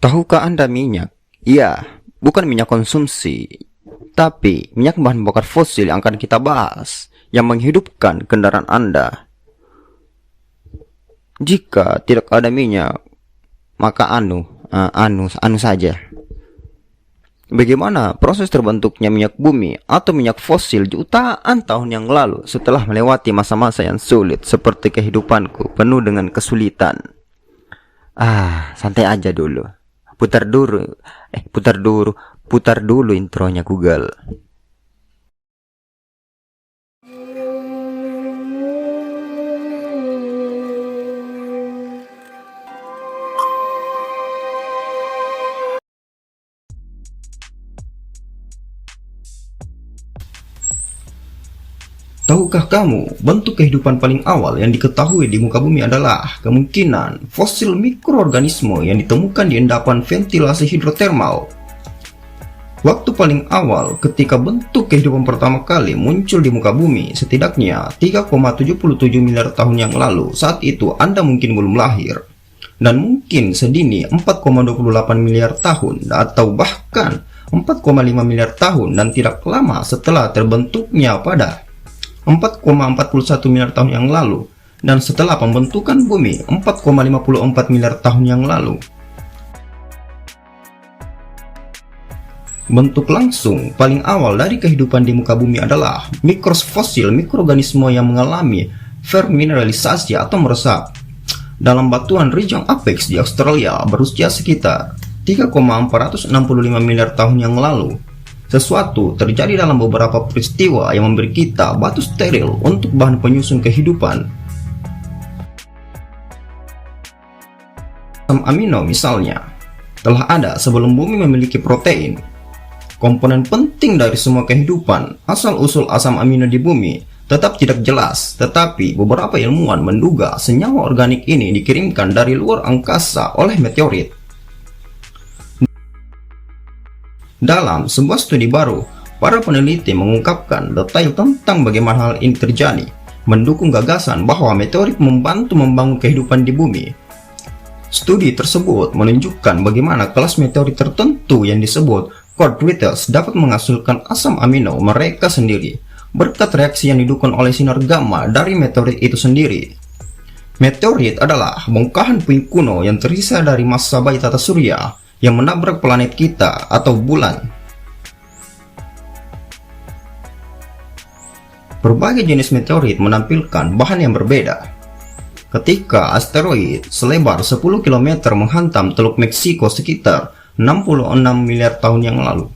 Tahukah Anda minyak? Iya, bukan minyak konsumsi, tapi minyak bahan bakar fosil yang akan kita bahas, yang menghidupkan kendaraan Anda. Jika tidak ada minyak, maka anu saja. Bagaimana proses terbentuknya minyak bumi atau minyak fosil jutaan tahun yang lalu setelah melewati masa-masa yang sulit seperti kehidupanku penuh dengan kesulitan? Santai aja dulu. Putar dulu intronya Google. Tahukah kamu, bentuk kehidupan paling awal yang diketahui di muka bumi adalah kemungkinan fosil mikroorganisme yang ditemukan di endapan ventilasi hidrotermal. Waktu paling awal ketika bentuk kehidupan pertama kali muncul di muka bumi setidaknya 3,77 miliar tahun yang lalu. Saat itu Anda mungkin belum lahir. Dan mungkin sedini 4,28 miliar tahun atau bahkan 4,5 miliar tahun dan tidak lama setelah terbentuknya pada 4,41 miliar tahun yang lalu, dan setelah pembentukan bumi 4,54 miliar tahun yang lalu. Bentuk langsung paling awal dari kehidupan di muka bumi adalah mikrofosil mikroorganisme yang mengalami fermineralisasi atau meresap dalam batuan Rijang Apex di Australia berusia sekitar 3,465 miliar tahun yang lalu. Sesuatu terjadi dalam beberapa peristiwa yang memberi kita batu steril untuk bahan penyusun kehidupan. Asam amino misalnya, telah ada sebelum bumi memiliki protein. Komponen penting dari semua kehidupan, asal-usul asam amino di bumi tetap tidak jelas, tetapi beberapa ilmuwan menduga senyawa organik ini dikirimkan dari luar angkasa oleh meteorit. Dalam sebuah studi baru, para peneliti mengungkapkan detail tentang bagaimana hal ini terjadi, mendukung gagasan bahwa meteorit membantu membangun kehidupan di bumi. Studi tersebut menunjukkan bagaimana kelas meteorit tertentu yang disebut chordrites dapat menghasilkan asam amino mereka sendiri, berkat reaksi yang didukung oleh sinar gamma dari meteorit itu sendiri. Meteorit adalah bongkahan puing kuno yang tersisa dari massa bayi tata surya yang menabrak planet kita atau bulan. Berbagai jenis meteorit menampilkan bahan yang berbeda. Ketika asteroid selebar 10 km menghantam Teluk Meksiko sekitar 66 miliar tahun yang lalu.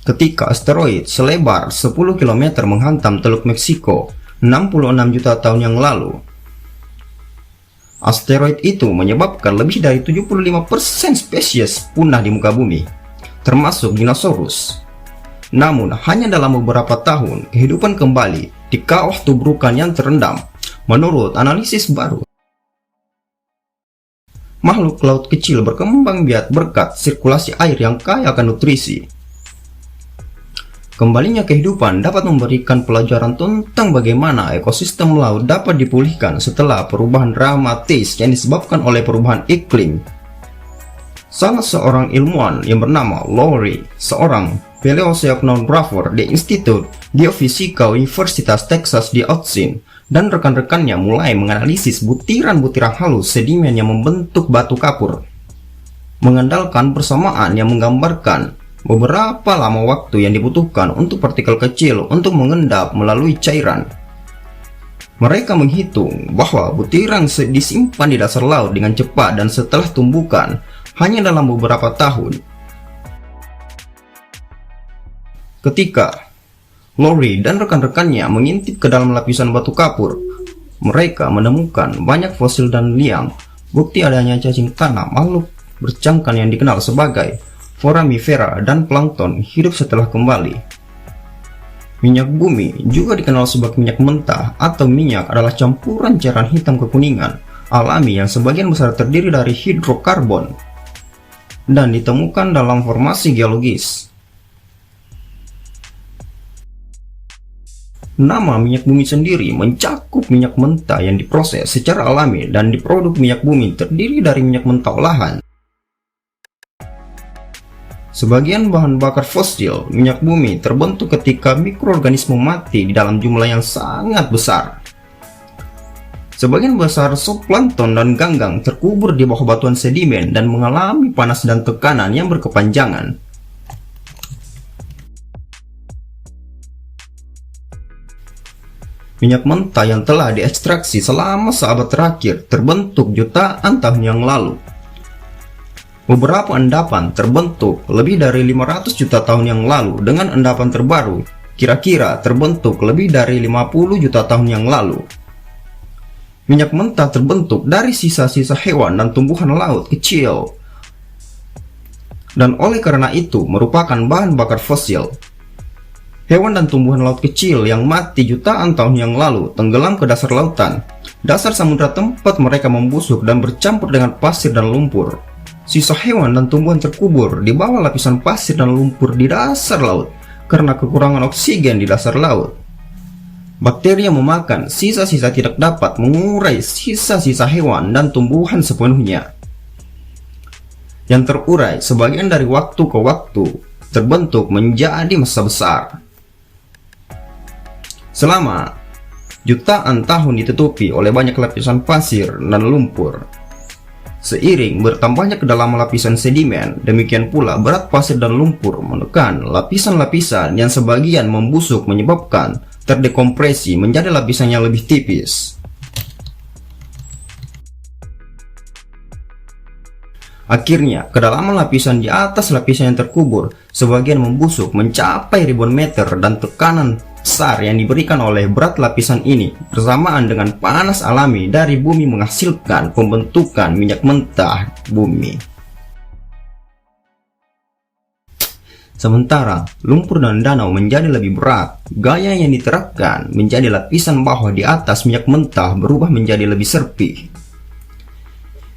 Ketika asteroid selebar 10 km menghantam Teluk Meksiko 66 juta tahun yang lalu, asteroid itu menyebabkan lebih dari 75% spesies punah di muka bumi, termasuk dinosaurus. Namun, hanya dalam beberapa tahun, kehidupan kembali di kawah tubrukan yang terendam. Menurut analisis baru, makhluk laut kecil berkembang biak berkat sirkulasi air yang kaya akan nutrisi. Kembalinya kehidupan dapat memberikan pelajaran tentang bagaimana ekosistem laut dapat dipulihkan setelah perubahan dramatis yang disebabkan oleh perubahan iklim. Salah seorang ilmuwan yang bernama Lowry, seorang paleoceanographer di Institut Geofisika Universitas Texas di Austin, dan rekan-rekannya mulai menganalisis butiran-butiran halus sedimen yang membentuk batu kapur, mengandalkan persamaan yang menggambarkan beberapa lama waktu yang dibutuhkan untuk partikel kecil untuk mengendap melalui cairan. Mereka menghitung bahwa butiran disimpan di dasar laut dengan cepat dan setelah tumbukan hanya dalam beberapa tahun. Ketika Lowry dan rekan-rekannya mengintip ke dalam lapisan batu kapur, mereka menemukan banyak fosil dan liang, bukti adanya cacing tanah, makhluk bercangkan yang dikenal sebagai foramifera dan plankton hidup setelah kembali. Minyak bumi, juga dikenal sebagai minyak mentah atau minyak, adalah campuran cairan hitam kekuningan alami yang sebagian besar terdiri dari hidrokarbon dan ditemukan dalam formasi geologis. Nama minyak bumi sendiri mencakup minyak mentah yang diproses secara alami, dan di produk minyak bumi terdiri dari minyak mentah olahan, Sebagian bahan bakar fosil minyak bumi terbentuk ketika mikroorganisme mati di dalam jumlah yang sangat besar. Sebagian besar zooplankton dan ganggang terkubur di bawah batuan sedimen dan mengalami panas dan tekanan yang berkepanjangan. Minyak mentah yang telah diekstraksi selama seabad terakhir terbentuk jutaan tahun yang lalu. Beberapa endapan terbentuk lebih dari 500 juta tahun yang lalu, dengan endapan terbaru kira-kira terbentuk lebih dari 50 juta tahun yang lalu. Minyak mentah terbentuk dari sisa-sisa hewan dan tumbuhan laut kecil, dan oleh karena itu merupakan bahan bakar fosil. Hewan dan tumbuhan laut kecil yang mati jutaan tahun yang lalu tenggelam ke dasar lautan, dasar samudra tempat mereka membusuk dan bercampur dengan pasir dan lumpur. Sisa hewan dan tumbuhan terkubur di bawah lapisan pasir dan lumpur di dasar laut karena kekurangan oksigen di dasar laut. Bakteri yang memakan sisa-sisa tidak dapat mengurai sisa-sisa hewan dan tumbuhan sepenuhnya. Yang terurai sebagian dari waktu ke waktu terbentuk menjadi massa besar. Selama jutaan tahun ditutupi oleh banyak lapisan pasir dan lumpur. Seiring bertambahnya kedalaman lapisan sedimen, demikian pula berat pasir dan lumpur menekan lapisan-lapisan yang sebagian membusuk menyebabkan terdekompresi menjadi lapisan yang lebih tipis. Akhirnya, kedalaman lapisan di atas lapisan yang terkubur sebagian membusuk mencapai ribuan meter, dan tekanan besar yang diberikan oleh berat lapisan ini bersamaan dengan panas alami dari bumi menghasilkan pembentukan minyak mentah bumi. Sementara lumpur dan danau menjadi lebih berat, gaya yang diterapkan menjadi lapisan bawah di atas minyak mentah berubah menjadi lebih serpih.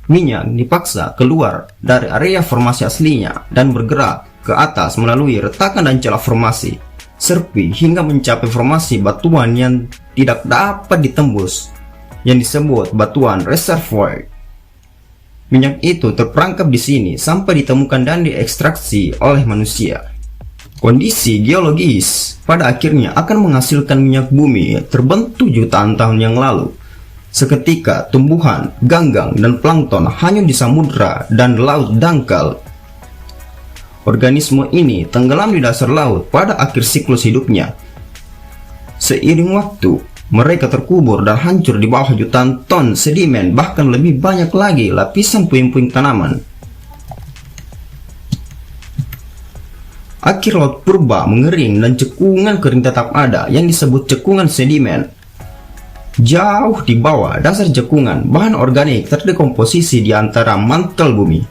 Minyak dipaksa keluar dari area formasi aslinya dan bergerak ke atas melalui retakan dan celah formasi serpi hingga mencapai formasi batuan yang tidak dapat ditembus yang disebut batuan reservoir. Minyak itu terperangkap di sini sampai ditemukan dan diekstraksi oleh manusia. Kondisi geologis pada akhirnya akan menghasilkan minyak bumi terbentuk jutaan tahun yang lalu. Seketika tumbuhan, ganggang, dan plankton hanyut di samudra dan laut dangkal. Organisme ini tenggelam di dasar laut pada akhir siklus hidupnya. Seiring waktu, mereka terkubur dan hancur di bawah jutaan ton sedimen, bahkan lebih banyak lagi lapisan puing-puing tanaman. Akhir laut purba mengering dan cekungan kering tetap ada yang disebut cekungan sedimen. Jauh di bawah dasar cekungan, bahan organik terdekomposisi di antara mantel bumi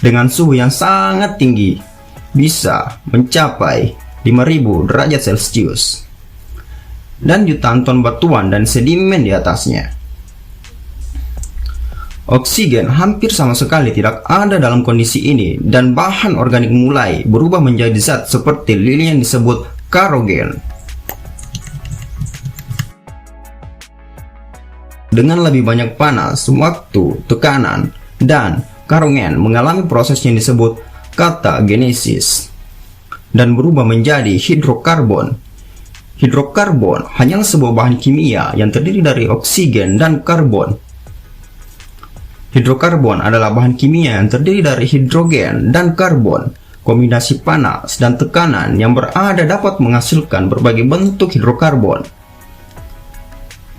dengan suhu yang sangat tinggi, bisa mencapai 5000 derajat Celcius, dan jutaan ton batuan dan sedimen di atasnya. Oksigen hampir sama sekali tidak ada dalam kondisi ini, dan bahan organik mulai berubah menjadi zat seperti lilin yang disebut karogen. Dengan lebih banyak panas, waktu, tekanan, dan karogen mengalami proses yang disebut katagenesis dan berubah menjadi hidrokarbon. Hidrokarbon hanyalah sebuah bahan kimia yang terdiri dari oksigen dan karbon. Hidrokarbon adalah bahan kimia yang terdiri dari hidrogen dan karbon. Kombinasi panas dan tekanan yang berada dapat menghasilkan berbagai bentuk hidrokarbon.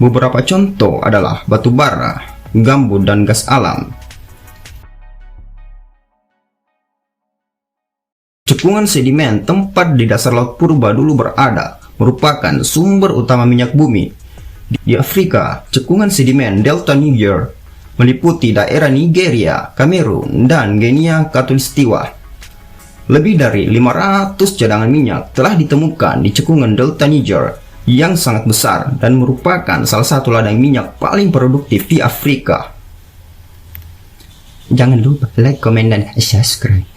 Beberapa contoh adalah batu bara, gambut, dan gas alam. Cekungan sedimen tempat di dasar laut purba dulu berada merupakan sumber utama minyak bumi. Di Afrika, cekungan sedimen Delta Niger meliputi daerah Nigeria, Kamerun, dan Guinea Khatulistiwa. Lebih dari 500 cadangan minyak telah ditemukan di cekungan Delta Niger yang sangat besar dan merupakan salah satu ladang minyak paling produktif di Afrika. Jangan lupa like, komen, dan subscribe.